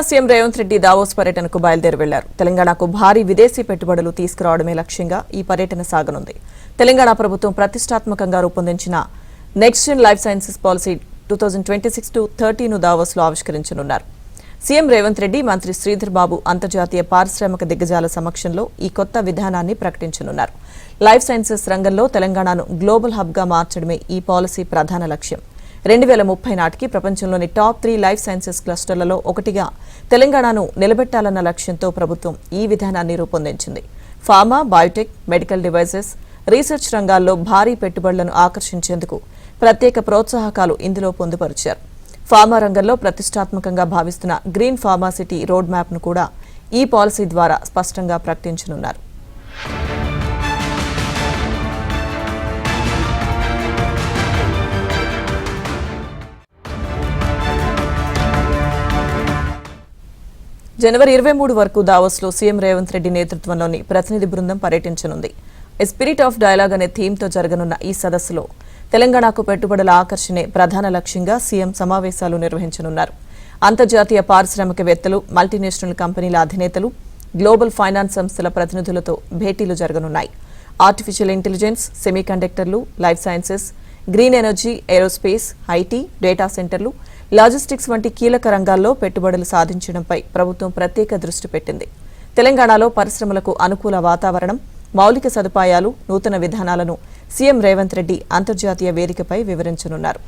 CM Revanth Reddy Davos పర్యటనకు బయలుదేరి వెళ్లారు. తెలంగాణకు భారీ విదేశీ పెట్టుబడులు తీసుకురావడమే లక్ష్యంగా ఈ పర్యటన సాగనుంది. తెలంగాణ ప్రభుత్వం ప్రతిష్టాత్మకంగా రూపొందించిన next gen life sciences policy 2026-30 ను దావోస్లో ఆవిష్కరించనున్నారు. సీఎం రేవంత్ రెడ్డి, మంత్రి శ్రీధర్ బాబు అంతర్జాతీయ పారిశ్రామిక దిగ్గజాల సమక్షంలో ఈ కొత్త విధానాన్ని ప్రకటించనున్నారు. లైఫ్ సైన్సెస్ రంగంలో తెలంగాణను గ్లోబల్ హబ్గా మార్చడమే ఈ పాలసీ ప్రధాన లక్ష్యం. 2030 నాటికి ప్రపంచంలోని టాప్ 3 లైఫ్ సైన్సెస్ క్లస్టర్లలో ఒకటిగా తెలంగాణను నిలబెట్టాలన్న లక్ష్యంతో ప్రభుత్వం ఈ విధానాన్ని రూపొందించింది. Pharma, Biotech, medical devices, research రంగాల్లో భారీ పెట్టుబడులను ఆకర్షించేందుకు ప్రత్యేక ప్రోత్సాహకాలు ఇందులో పొందుపరిచారు. ఫార్మా రంగంలో ప్రతిష్టాత్మకంగా భావిస్తున్న గ్రీన్ ఫార్మాసిటీ రోడ్ మ్యాప్ను కూడా ఈ పాలసీ ద్వారా స్పష్టంగా ప్రకటించనున్నారు. జనవరి 23 వరకు దావోస్లో సీఎం రేవంత్ రెడ్డి నేతృత్వంలోని ప్రతినిధి బృందం పర్యటించనుంది. ఎ స్పిరిట్ ఆఫ్ డైలాగ్ అనే థీమ్తో జరగనున్న ఈ సదస్సులో తెలంగాణకు పెట్టుబడుల ఆకర్షణే ప్రధాన లక్ష్యంగా సీఎం సమావేశాలు నిర్వహించనున్నారు. అంతర్జాతీయ పారిశ్రామికవేత్తలు, మల్టీనేషనల్ కంపెనీల అధినేతలు, గ్లోబల్ ఫైనాన్స్ సంస్థల ప్రతినిధులతో భేటీలు జరగనున్నాయి. ఆర్టిఫిషియల్ ఇంటెలిజెన్స్, సెమీకండక్టర్లు, life sciences, green energy, aerospace, IT, data సెంటర్లు, లాజిస్టిక్స్ వంటి కీలక రంగాల్లో పెట్టుబడులు సాధించడంపై ప్రభుత్వం ప్రత్యేక దృష్టి పెట్టింది. తెలంగాణలో పరిశ్రమలకు అనుకూల వాతావరణం, మౌలిక సదుపాయాలు, నూతన విధానాలను సీఎం రేవంత్ రెడ్డి అంతర్జాతీయ వేదికపై వివరించనున్నారు.